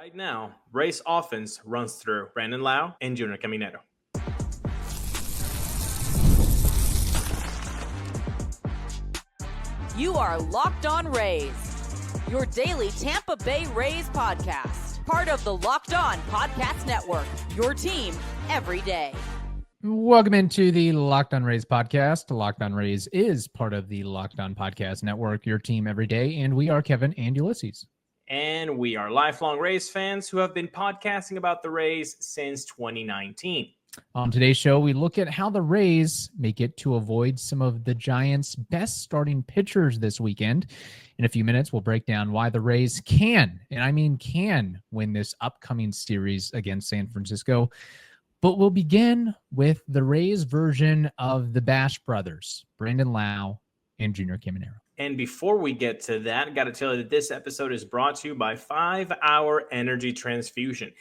Right now, Rays offense runs through Brandon Lowe and Junior Caminero. You are Locked On Rays, your daily Tampa Bay Rays podcast. Part of the Locked On Podcast Network, your team every day. Welcome into the Locked On Rays podcast. Locked On Rays is part of the Locked On Podcast Network, your team every day. And we are Kevin and Ulises. And we are lifelong Rays fans who have been podcasting about the Rays since 2019. On today's show, we look at how the Rays make it to avoid some of the Giants' best starting pitchers this weekend. In a few minutes, we'll break down why the Rays can, and I mean can, win this upcoming series against San Francisco. But we'll begin with the Rays version of the Bash brothers, Brandon Lowe and Junior Caminero. And before we get to that, I got to tell you that this episode is brought to you by 5 Hour Energy Transfusion.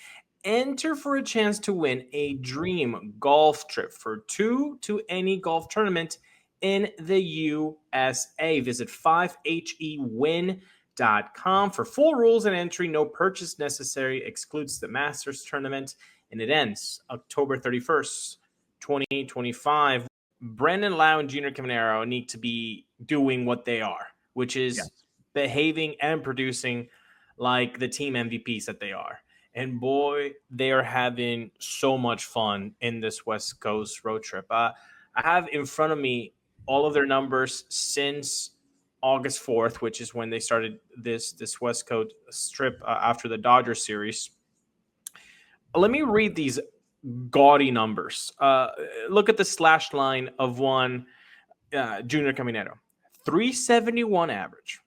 Enter for a chance to win a dream golf trip for 2 to any golf tournament in the USA. Visit 5hewin.com for full rules and entry. No purchase necessary. Excludes the Masters tournament. And it ends October 31st, 2025. Brandon Lowe and Junior Caminero need to be doing what they are, which is behaving and producing like the team MVPs that they are. And boy, they are having so much fun in this West Coast road trip. I have in front of me all of their numbers since August 4th, which is when they started this West Coast trip after the Dodgers series. Let me read these gaudy numbers. Look at the slash line of one Junior Caminero. 371 average,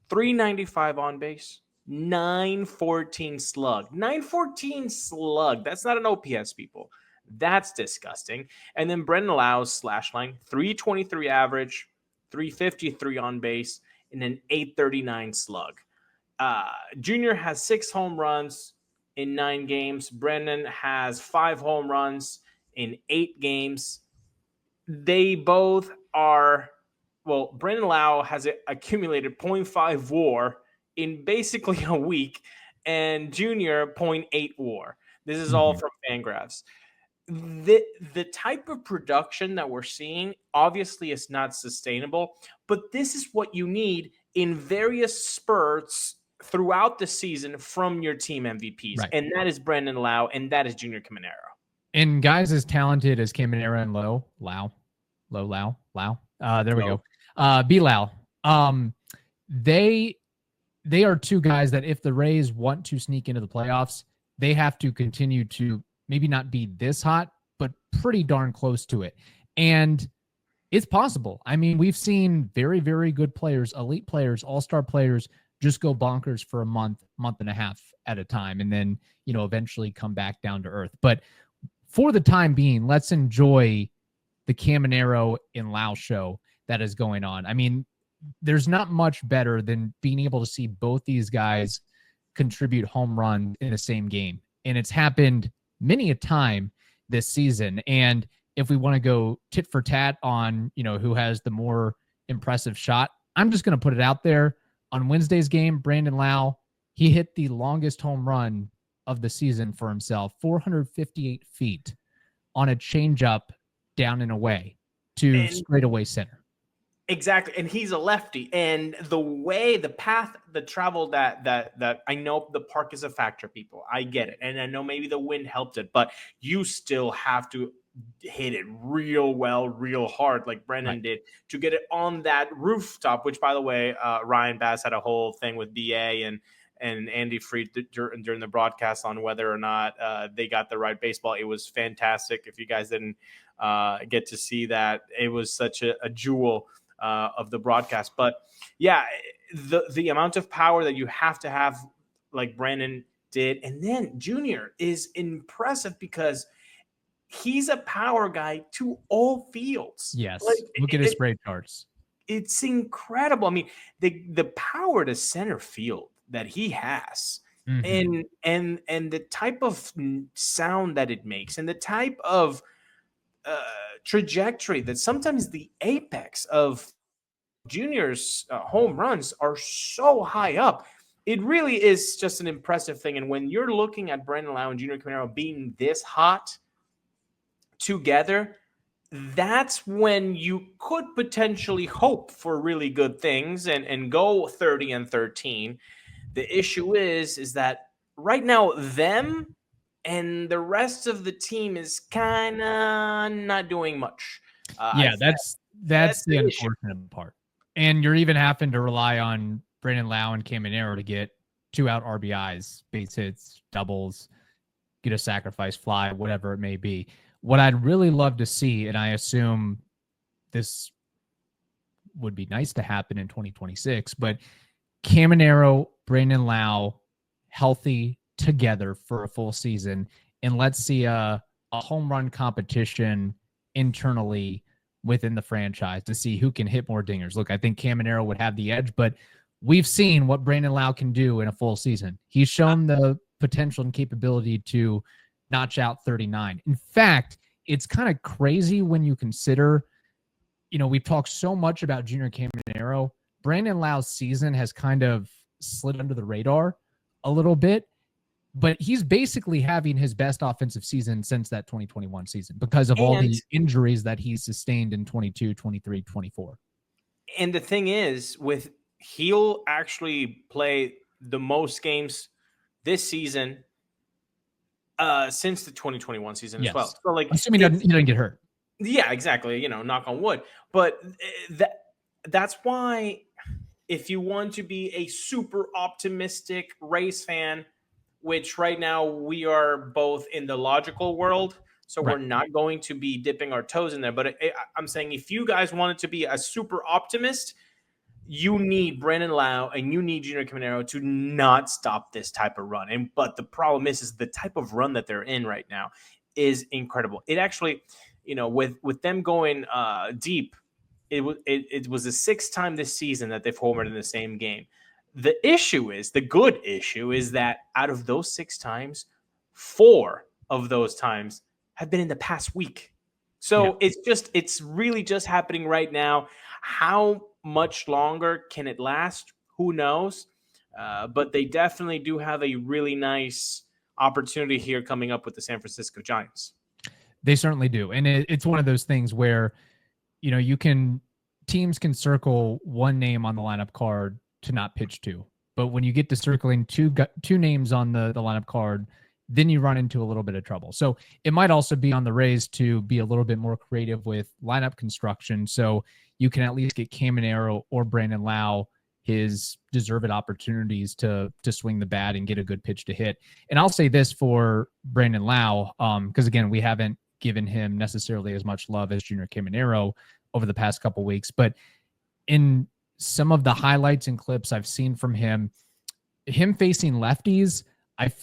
395 on base, 914 slug. 914 slug. That's not an OPS, people. That's disgusting. And then Brandon Lowe's slash line, 323 average, 353 on base, and an 839 slug. Junior has 6 home runs in 9 games. Brandon has 5 home runs in 8 games. They both are, well, Brandon Lowe has accumulated 0.5 WAR in basically a week, and Junior 0.8 WAR. This is all from Fangraphs. The type of production that we're seeing obviously is not sustainable, but this is what you need in various spurts throughout the season from your team MVPs. Right. And that is Brandon Lowe, and that is Junior Caminero. And guys as talented as Caminero and Lowe. There we go. B-Lowe. They are two guys that if the Rays want to sneak into the playoffs, they have to continue to maybe not be this hot, but pretty darn close to it. And it's possible. I mean, we've seen very, very good players, elite players, all-star players just go bonkers for a month and a half at a time, and then, eventually come back down to earth. But for the time being, let's enjoy the Caminero and Lowe show that is going on. I mean, there's not much better than being able to see both these guys contribute home runs in the same game. And it's happened many a time this season. And if we want to go tit for tat on, who has the more impressive shot, I'm just going to put it out there. On Wednesday's game, Brandon Lowe, he hit the longest home run of the season for himself, 458 feet on a changeup down and away to straightaway center. Exactly. And he's a lefty. And the path, the travel that I know the park is a factor, people. I get it. And I know maybe the wind helped it, but you still have to hit it real well, real hard, like Brennan did, to get it on that rooftop, which, by the way, Ryan Bass had a whole thing with BA and Andy Fried during the broadcast on whether or not they got the right baseball. It was fantastic. If you guys didn't get to see that, it was such a jewel of the broadcast. But yeah, the amount of power that you have to have, like Brandon did. And then Junior is impressive because he's a power guy to all fields. Yes. Look at his spray charts. It's incredible. I mean, the power to center field that he has, and the type of sound that it makes, and the type of trajectory that sometimes the apex of Junior's home runs are so high up. it really is just an impressive thing. And when you're looking at Brandon Lowe and Junior Caminero being this hot together, that's when you could potentially hope for really good things and go 30-13. The issue is that right now them and the rest of the team is kind of not doing much. That's the unfortunate part. And you're even having to rely on Brandon Lowe and Caminero to get 2 out RBIs, base hits, doubles, get a sacrifice fly, whatever it may be. What I'd really love to see, and I assume this would be nice to happen in 2026, but Caminero, Brandon Lowe, healthy together for a full season, and let's see a home run competition internally within the franchise to see who can hit more dingers. Look, I think Caminero would have the edge, but we've seen what Brandon Lowe can do in a full season. He's shown the potential and capability to notch out 39. In fact, it's kind of crazy when you consider, we've talked so much about Junior Caminero. Brandon Lowe's season has kind of slid under the radar a little bit, but he's basically having his best offensive season since that 2021 season because of all the injuries that he's sustained in 22, 23, 24. And the thing is, he'll actually play the most games this season since the 2021 season as well. So, like, assuming he doesn't get hurt. Yeah, exactly. Knock on wood. But that's why, if you want to be a super optimistic Rays fan, which right now we are both in the logical world, so we're not going to be dipping our toes in there. But I'm saying, if you guys wanted to be a super optimist, you need Brandon Lowe and you need Junior Caminero to not stop this type of run. But the problem is the type of run that they're in right now is incredible. It actually, with them going deep, it was the 6th time this season that they've homered in the same game. The good issue is that out of those 6 times, 4 of those times have been in the past week. So it's really just happening right now. How much longer can it last? Who knows? But they definitely do have a really nice opportunity here coming up with the San Francisco Giants. They certainly do. And it's one of those things where, teams can circle one name on the lineup card to not pitch to. But when you get to circling two names on the lineup card, then you run into a little bit of trouble. So it might also be on the Rays to be a little bit more creative with lineup construction, so you can at least get Caminero or Brandon Lowe his deserved opportunities to swing the bat and get a good pitch to hit. And I'll say this for Brandon Lowe, because again, we haven't given him necessarily as much love as Junior Caminero over the past couple weeks, but in some of the highlights and clips I've seen from him facing lefties, I don't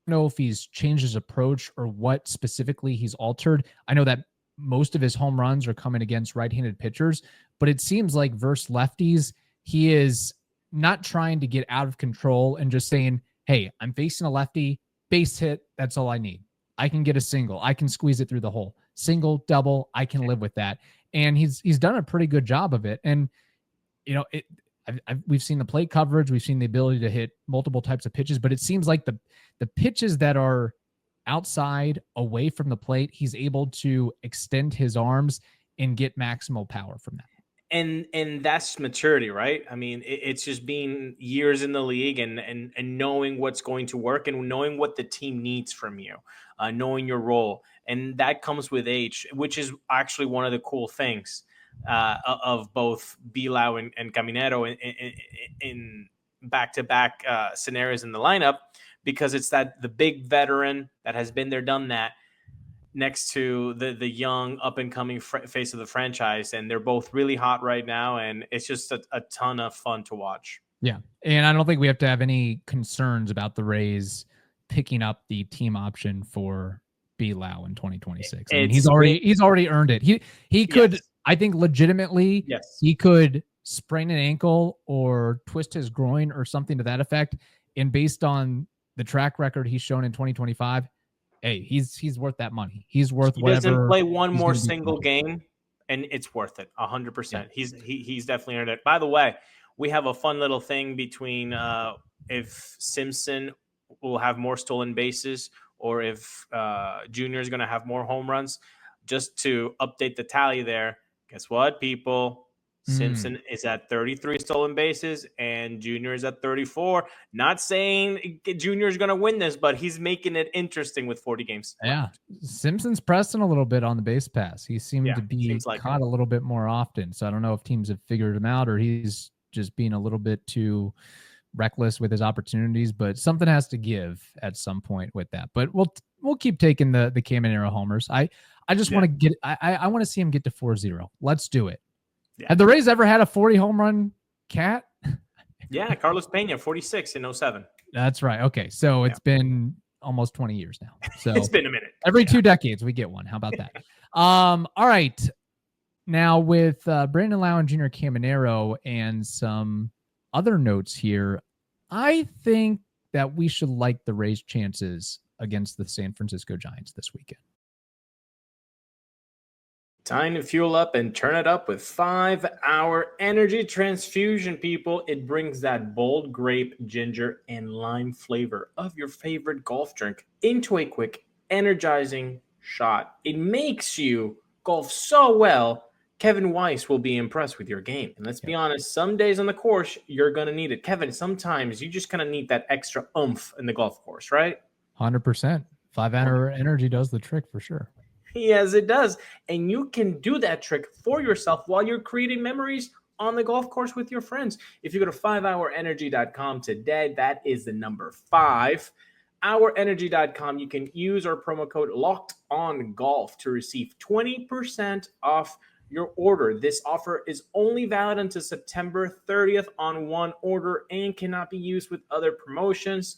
know if he's changed his approach or what specifically he's altered. I know that most of his home runs are coming against right-handed pitchers, but it seems like versus lefties, he is not trying to get out of control and just saying, hey, I'm facing a lefty, base hit, that's all I need. I can get a single. I can squeeze it through the hole. Single, double, I can live with that. And he's done a pretty good job of it. And, we've seen the plate coverage. We've seen the ability to hit multiple types of pitches, but it seems like the pitches that are outside, away from the plate, he's able to extend his arms and get maximal power from that. And that's maturity, right? I mean, it's just being years in the league and knowing what's going to work and knowing what the team needs from you, knowing your role. And that comes with age, which is actually one of the cool things of both Lowe and Caminero in back-to-back scenarios in the lineup, because it's the big veteran that has been there, done that, next to the young up-and-coming face of the franchise. And they're both really hot right now, and it's just a ton of fun to watch. Yeah, and I don't think we have to have any concerns about the Rays picking up the team option for Lowe in 2026. I mean, he's already earned it. He could, yes. I think legitimately, yes, he could sprain an ankle or twist his groin or something to that effect. And based on the track record he's shown in 2025, hey, he's worth that money. He's worth whatever. He doesn't play one more single game, and it's worth it 100%. Yeah. He's definitely earned it. By the way, we have a fun little thing between if Simpson will have more stolen bases or if Junior is going to have more home runs. Just to update the tally there, guess what, people? Simpson is at 33 stolen bases and Junior is at 34. Not saying Junior is going to win this, but he's making it interesting with 40 games left. Simpson's pressing a little bit on the base pass. He seemed to be caught a little bit more often. So I don't know if teams have figured him out or he's just being a little bit too reckless with his opportunities, but something has to give at some point with that. But we'll keep taking the Caminero homers. I just want to get I want to see him get to 4-0. Let's do it. Yeah. Have the Rays ever had a 40 home run cat? Yeah, Carlos Pena, 46 in 07. That's right. Okay, so it's been almost 20 years now. So it's been a minute. Every 2 decades we get one. How about that? All right. Now with Brandon Lowe and Junior Caminero and some other notes here, I think that we should like the Rays' chances against the San Francisco Giants this weekend. Time to fuel up and turn it up with 5-hour energy transfusion, people. It brings that bold grape, ginger, and lime flavor of your favorite golf drink into a quick, energizing shot. It makes you golf so well, Kevin Weiss will be impressed with your game. And let's be honest, some days on the course, you're going to need it. Kevin, sometimes you just kind of need that extra oomph in the golf course, right? 100%. 5-hour energy does the trick for sure. Yes, it does. And you can do that trick for yourself while you're creating memories on the golf course with your friends. If you go to 5hourenergy.com today, that is the number 5. hourenergy.com, you can use our promo code LOCKEDONGOLF to receive 20% off your order. This offer is only valid until September 30th on one order and cannot be used with other promotions.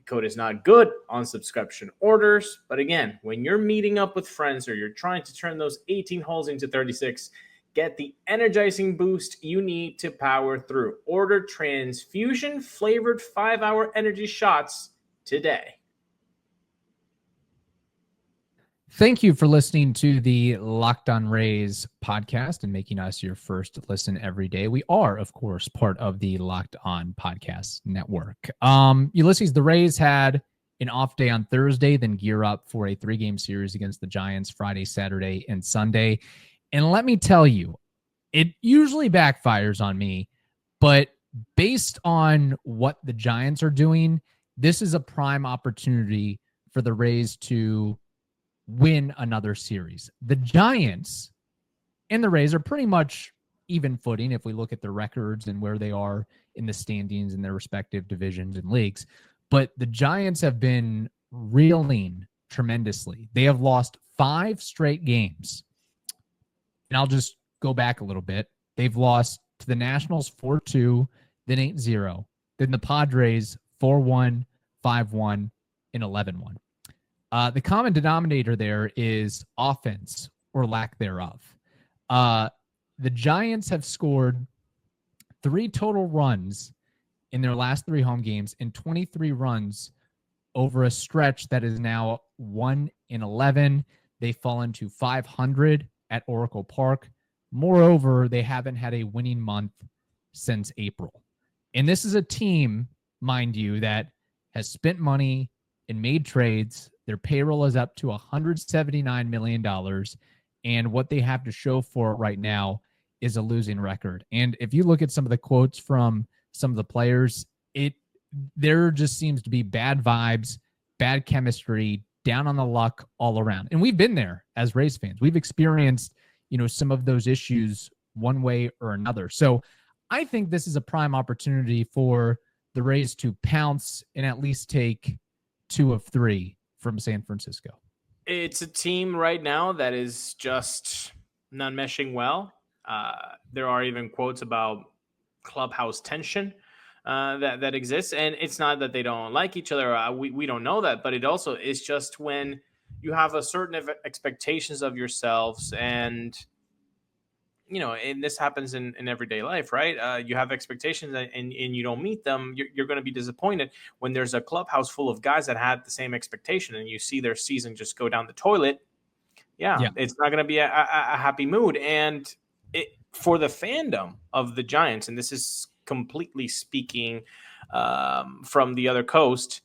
Code is not good on subscription orders, but again, when you're meeting up with friends or you're trying to turn those 18 holes into 36, get the energizing boost you need to power through. Order transfusion flavored 5-hour energy shots today. Thank you for listening to the Locked On Rays podcast and making us your first listen every day. We are, of course, part of the Locked On Podcast Network. Ulises, the Rays had an off day on Thursday, then gear up for a 3-game series against the Giants Friday, Saturday, and Sunday. And let me tell you, it usually backfires on me, but based on what the Giants are doing, this is a prime opportunity for the Rays to win another series. The Giants and the Rays are pretty much even footing if we look at the records and where they are in the standings in their respective divisions and leagues. But the Giants have been reeling tremendously. They have lost 5 straight games. And I'll just go back a little bit. They've lost to the Nationals 4-2, then 8-0. Then the Padres 4-1, 5-1, and 11-1. The common denominator there is offense or lack thereof. The Giants have scored 3 total runs in their last 3 home games and 23 runs over a stretch that is now 1-11. They fall into 500 at Oracle Park. Moreover, they haven't had a winning month since April. And this is a team, mind you, that has spent money and made trades. Their payroll is up to $179 million. And what they have to show for it right now is a losing record. And if you look at some of the quotes from some of the players, there just seems to be bad vibes, bad chemistry, down on the luck all around. And we've been there as Rays fans. We've experienced, some of those issues one way or another. So I think this is a prime opportunity for the Rays to pounce and at least take 2 of 3 from San Francisco. It's a team right now that is just not meshing well. There are even quotes about clubhouse tension that exists. And it's not that they don't like each other. We don't know that, but it also is just when you have a certain expectations of yourselves and, and this happens in everyday life, right? You have expectations and you don't meet them. You're going to be disappointed when there's a clubhouse full of guys that had the same expectation and you see their season just go down the toilet. Yeah. It's not going to be a happy mood. And for the fandom of the Giants, and this is completely speaking from the other coast,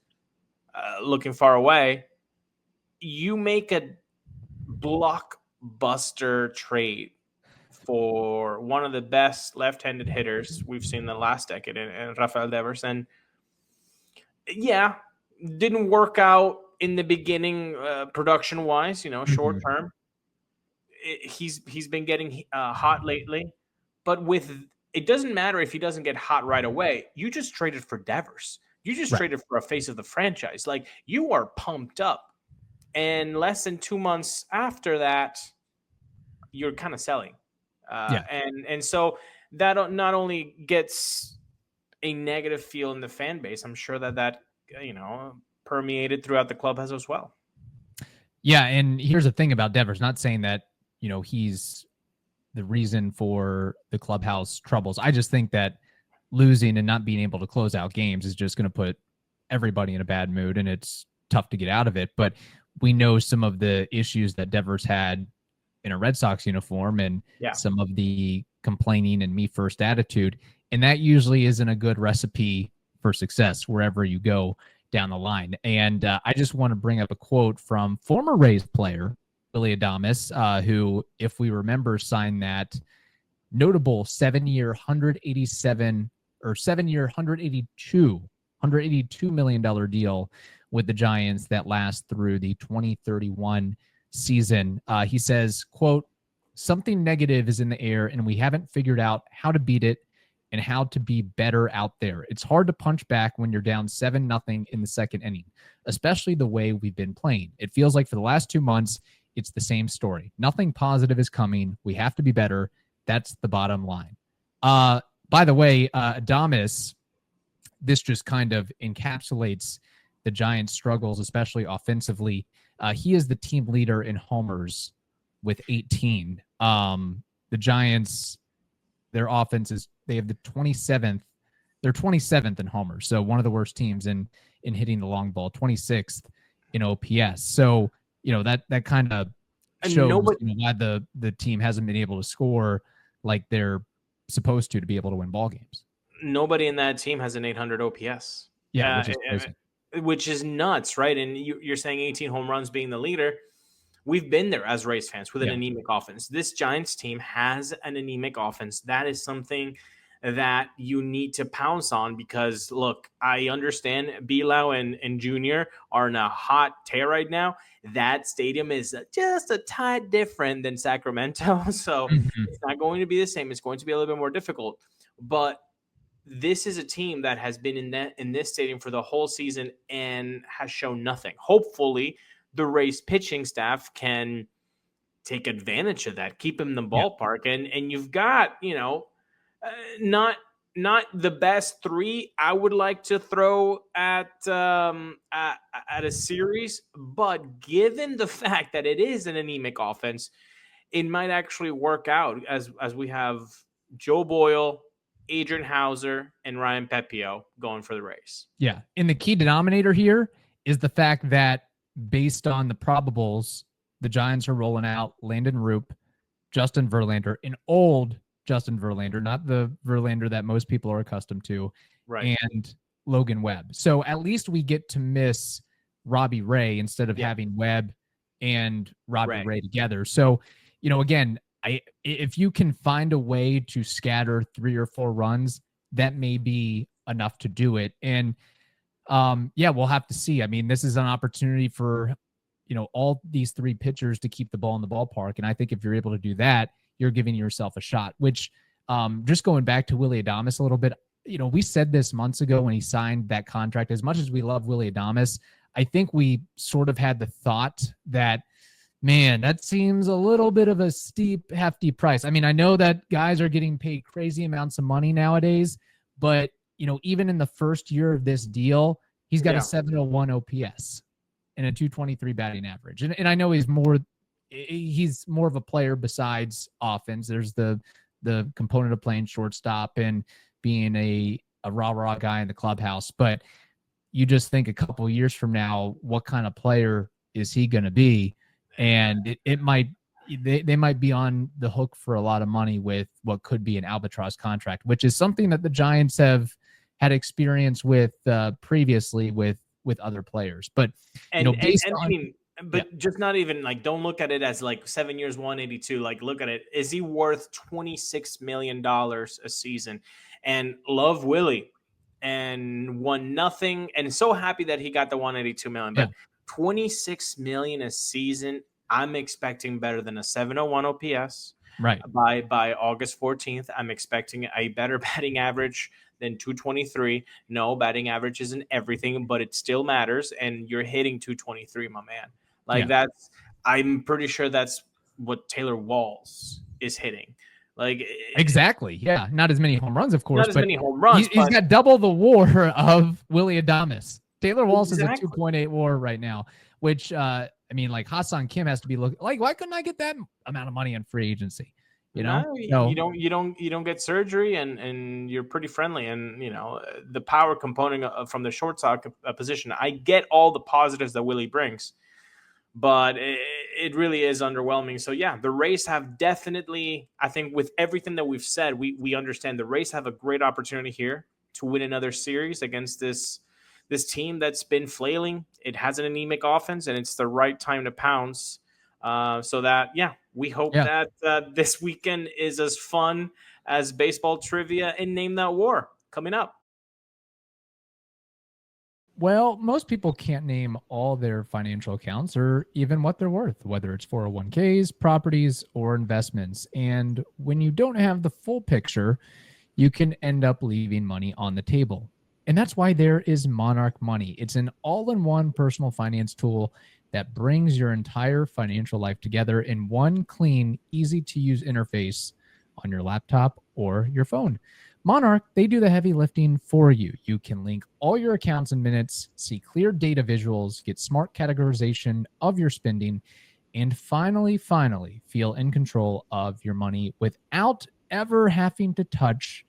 looking far away. You make a blockbuster trade for one of the best left-handed hitters we've seen in the last decade, and Rafael Devers. And yeah, didn't work out in the beginning, production-wise. Short term. He's been getting hot lately, but it doesn't matter if he doesn't get hot right away. You just traded for Devers. You just traded for a face of the franchise. Like, you are pumped up. And less than 2 months after that, you're kind of selling. And so that not only gets a negative feel in the fan base, I'm sure that permeated throughout the clubhouse as well. Yeah, and here's the thing about Devers, not saying that, he's the reason for the clubhouse troubles. I just think that losing and not being able to close out games is just going to put everybody in a bad mood, and it's tough to get out of it. But we know some of the issues that Devers had in a Red Sox uniform and some of the complaining and me first attitude. And that usually isn't a good recipe for success wherever you go down the line. And I just want to bring up a quote from former Rays player, Willy Adames, who, if we remember, signed that notable 7-year, $182 million deal with the Giants that lasts through the 2031 season. He says, quote, "Something negative is in the air and we haven't figured out how to beat it and how to be better out there. It's hard to punch back when you're down 7-0 in the second inning, especially the way we've been playing. It feels like for the last 2 months, it's the same story. Nothing positive is coming. We have to be better. That's the bottom line." By the way, Adames, this just kind of encapsulates the Giants' struggles, especially offensively. He is the team leader in homers with 18. The Giants, their offense they have the 27th. They're 27th in homers, so one of the worst teams in hitting the long ball, 26th in OPS. So, that kind of shows why the team hasn't been able to score like they're supposed to be able to win ball games. Nobody in that team has an 800 OPS. Yeah, which is nuts, right? And you're saying 18 home runs being the leader. We've been there as Rays fans with an anemic offense. This Giants team has an anemic offense. That is something that you need to pounce on because, look, I understand Bilao and Junior are in a hot tear right now. That stadium is just a tad different than Sacramento, so it's not going to be the same. It's going to be a little bit more difficult. But this is a team that has been in this stadium for the whole season and has shown nothing. Hopefully, the Rays pitching staff can take advantage of that, keep him in the ballpark, and you've got not the best three I would like to throw at a series, but given the fact that it is an anemic offense, it might actually work out as we have Joe Boyle, Adrian Hauser, and Ryan Pepio going for the Rays. Yeah, and the key denominator here is the fact that based on the probables, the Giants are rolling out Landon Roop, Justin Verlander, an old Justin Verlander, not the Verlander that most people are accustomed to, right, and Logan Webb. So at least we get to miss Robbie Ray instead of having Webb and Robbie Ray together. So, again, if you can find a way to scatter 3 or 4 runs, that may be enough to do it. And we'll have to see. I mean, this is an opportunity for, all these 3 pitchers to keep the ball in the ballpark. And I think if you're able to do that, you're giving yourself a shot, which just going back to Willy Adames a little bit, we said this months ago when he signed that contract. As much as we love Willy Adames, I think we sort of had the thought that, man, that seems a little bit of a steep, hefty price. I mean, I know that guys are getting paid crazy amounts of money nowadays, but, even in the first year of this deal, he's got a 701 OPS and a 223 batting average. And I know he's more of a player besides offense. There's the component of playing shortstop and being a rah-rah guy in the clubhouse. But you just think a couple of years from now, what kind of player is he going to be? And they might be on the hook for a lot of money with what could be an albatross contract, which is something that the Giants have had experience with previously with other players. But And, I on, mean, but just not even like, don't look at it as like 7 years, 182. Like, look at it. Is he worth $26 million a season? And love Willie and won nothing. And so happy that he got the 182 million, but 26 million a season. I'm expecting better than a 701 OPS. Right. By August 14th, I'm expecting a better batting average than 223. No, batting average isn't everything, but it still matters. And you're hitting 223, my man. Like I'm pretty sure that's what Taylor Walls is hitting. Like exactly. Yeah. Not as many home runs, of course. Not as many home runs. He's got double the WAR of Willy Adames. Taylor Walls is a 2.8 WAR right now, which I mean, like Ha-Seong Kim has to be looking like, why couldn't I get that amount of money in free agency? You know, no. you don't get surgery, and you're pretty friendly, and the power component from the shortstop position. I get all the positives that Willie brings, but it really is underwhelming. So yeah, the Rays have definitely, I think, with everything that we've said, we understand the Rays have a great opportunity here to win another series against this team that's been flailing. It has an anemic offense, and it's the right time to pounce. So that, we hope that this weekend is as fun as baseball trivia and Name That War coming up. Well, most people can't name all their financial accounts or even what they're worth, whether it's 401ks, properties, or investments. And when you don't have the full picture, you can end up leaving money on the table. And that's why there is Monarch Money. It's an all-in-one personal finance tool that brings your entire financial life together in one clean, easy-to-use interface on your laptop or your phone. Monarch, they do the heavy lifting for you. You can link all your accounts in minutes, see clear data visuals, get smart categorization of your spending, and finally feel in control of your money without ever having to touch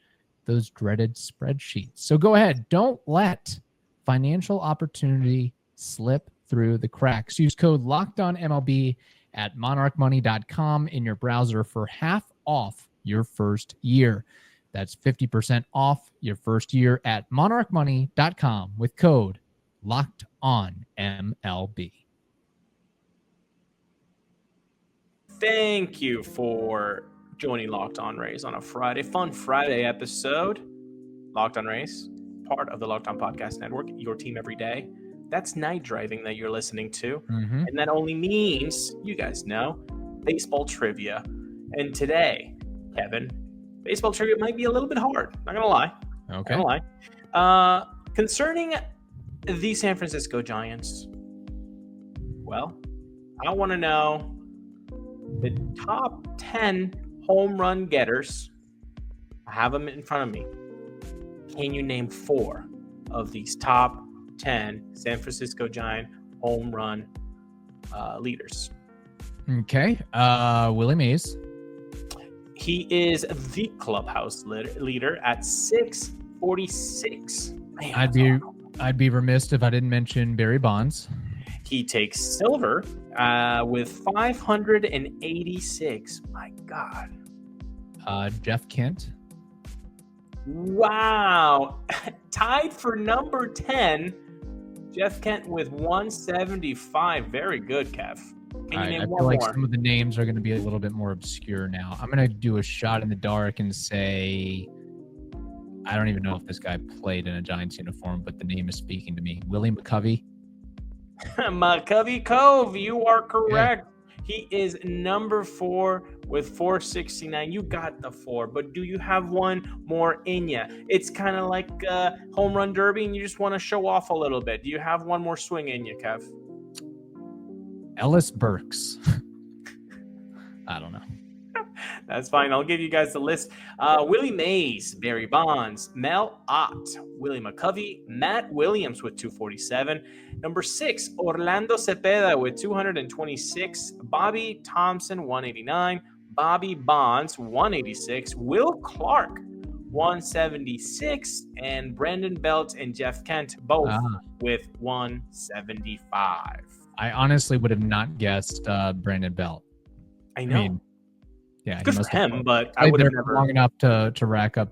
those dreaded spreadsheets. So go ahead. Don't let financial opportunity slip through the cracks. Use code LOCKEDONMLB at monarchmoney.com in your browser for half off your first year. That's 50% off your first year at monarchmoney.com with code LOCKEDONMLB. Thank you for joining Locked On Rays on a Friday. Fun Friday episode. Locked On Rays, part of the Locked On Podcast Network, your team every day. That's night driving that you're listening to. Mm-hmm. And that only means, you guys know, baseball trivia. And today, Kevin, baseball trivia might be a little bit hard. Not going to lie. Okay. Not gonna lie. Concerning the San Francisco Giants, well, I want to know the top 10 home run getters. I have them in front of me. Can you name 4 of these top 10 San Francisco Giant home run leaders? Okay. Willie Mays. He is the clubhouse leader at 646. Man, I'd be remiss if I didn't mention Barry Bonds. He takes silver with 586. My God. Jeff Kent. Wow. Tied for number 10. Jeff Kent with 175. Very good, Kev. Can you name I one feel like more? some of the names are going to be a little bit more obscure now. I'm going to do a shot in the dark and say, I don't even know if this guy played in a Giants uniform, but the name is speaking to me. Willie McCovey. McCovey Cove, you are correct. Yeah. He is number 4 with 469. You got the 4, but do you have one more in you? It's kind of like home run derby, and you just want to show off a little bit. Do you have one more swing in you, Kev? Ellis Burks. I don't know. That's fine. I'll give you guys the list. Willie Mays, Barry Bonds, Mel Ott, Willie McCovey, Matt Williams with 247. Number 6, Orlando Cepeda with 226. Bobby Thompson, 189. Bobby Bonds, 186. Will Clark, 176. And Brandon Belt and Jeff Kent, both with 175. I honestly would have not guessed Brandon Belt. I know. Yeah, good for him, but I would have never long enough to rack up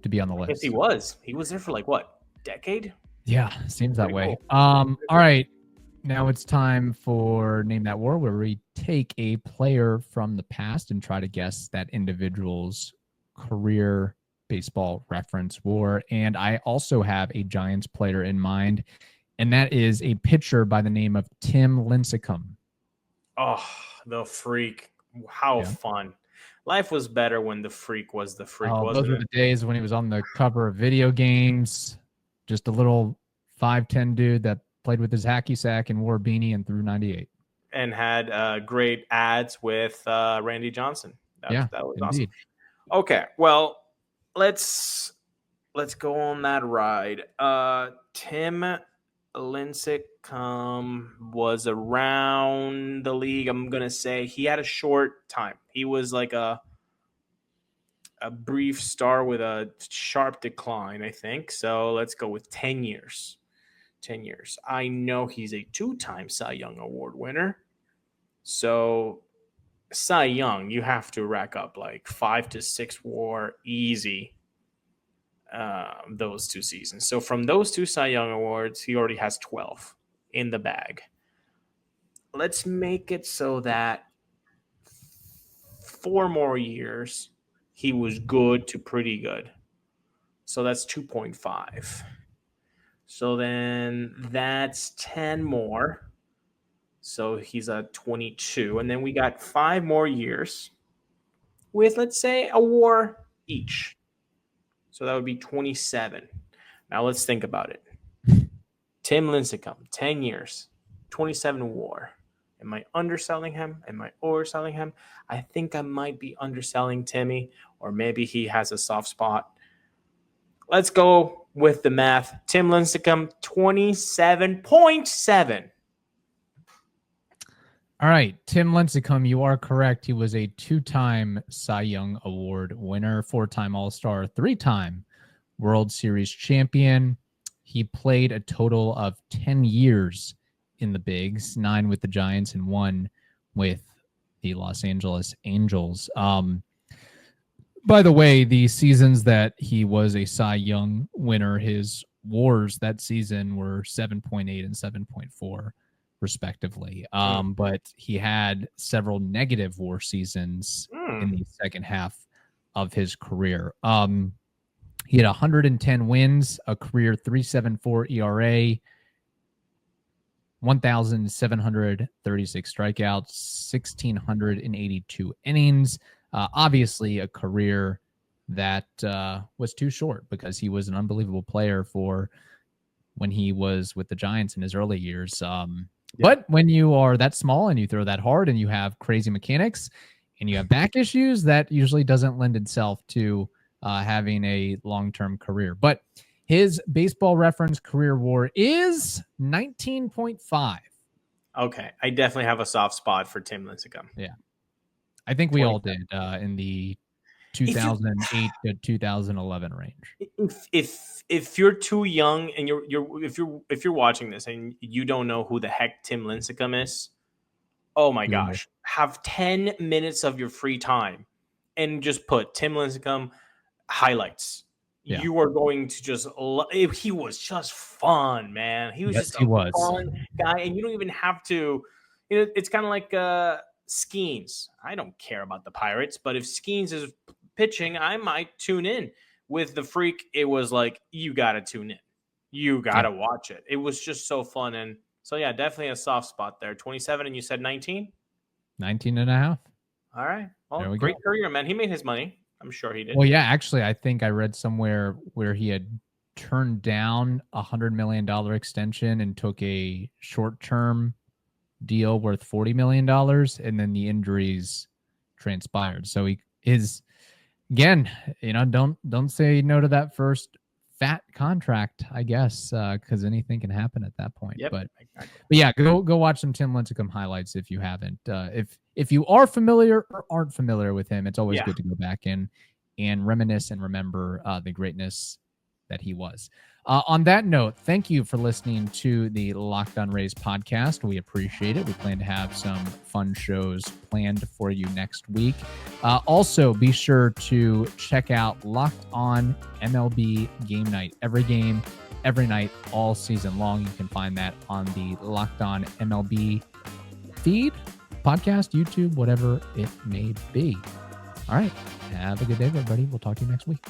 to be on the list. Yes, he was. He was there for like what, decade? Yeah, seems that Pretty way. cool. All right. Now it's time for Name That War, where we take a player from the past and try to guess that individual's career baseball reference war. And I also have a Giants player in mind, and that is a pitcher by the name of Tim Lincecum. Oh, the Freak. How fun. Life was better when the Freak was the Freak, wasn't those were the days when he was on the cover of video games, just a little 5'10" dude that played with his hacky sack and wore a beanie and threw 98. And had great ads with Randy Johnson. That was indeed. Awesome. Okay, well, let's go on that ride. Tim Lincecum was around the league. I'm gonna say he had a short time. He was like a brief star with a sharp decline, I think. So let's go with 10 years. 10 years. I know he's a 2-time Cy Young Award winner. So Cy Young, you have to rack up like 5 to 6 WAR easy those 2 seasons. So from those 2 Cy Young Awards, he already has 12 in the bag. Let's make it so that 4 more years, he was good to pretty good. So that's 2.5. So then that's 10 more. So he's at 22. And then we got 5 more years with, let's say, a WAR each. So that would be 27. Now let's think about it. Tim Lincecum, 10 years, 27 WAR. Am I underselling him? Am I overselling him? I think I might be underselling Timmy, or maybe he has a soft spot. Let's go with the math. Tim Lincecum, 27.7. All right, Tim Lincecum, you are correct. He was a 2-time Cy Young Award winner, 4-time All-Star, 3-time World Series champion. He played a total of 10 years in the bigs, 9 with the Giants and 1 with the Los Angeles Angels. By the way, the seasons that he was a Cy Young winner, his WARs that season were 7.8 and 7.4. respectively. But he had several negative WAR seasons in the second half of his career. He had 110 wins, a career 3.74 ERA, 1,736 strikeouts, 1,682 innings. Obviously, a career that was too short because he was an unbelievable player for when he was with the Giants in his early years. But when you are that small and you throw that hard and you have crazy mechanics and you have back issues, that usually doesn't lend itself to having a long-term career. But his Baseball Reference career WAR is 19.5. Okay, I definitely have a soft spot for Tim Lincecum. Yeah, I think we all did in the 2008 to 2011 range. If you're too young and if you're watching this and you don't know who the heck Tim Lincecum is, oh my gosh, have 10 minutes of your free time and just put Tim Lincecum highlights. Yeah. You are going to just he was just fun, man. He was just a fun guy, and you don't even have to. It's kind of like Skeens. I don't care about the Pirates, but if Skeens is pitching, I might tune in. With the Freak, it was like, you got to tune in. You got to watch it. It was just so fun. And so, yeah, definitely a soft spot there. 27, and you said 19? 19 and a half. All right. Well, great career, man. He made his money. I'm sure he did. Well, yeah, actually, I think I read somewhere where he had turned down $100 million extension and took a short-term deal worth $40 million, and then the injuries transpired. So he is... Again, don't say no to that first fat contract, I guess, because anything can happen at that point. Yep. But yeah, go watch some Tim Lincecum highlights if you haven't. If you are familiar or aren't familiar with him, it's always good to go back in and reminisce and remember the greatness that he was. On that note, thank you for listening to the Locked On Rays podcast. We appreciate it. We plan to have some fun shows planned for you next week. Also, be sure to check out Locked On MLB Game Night. Every game, every night, all season long. You can find that on the Locked On MLB feed, podcast, YouTube, whatever it may be. All right. Have a good day, everybody. We'll talk to you next week.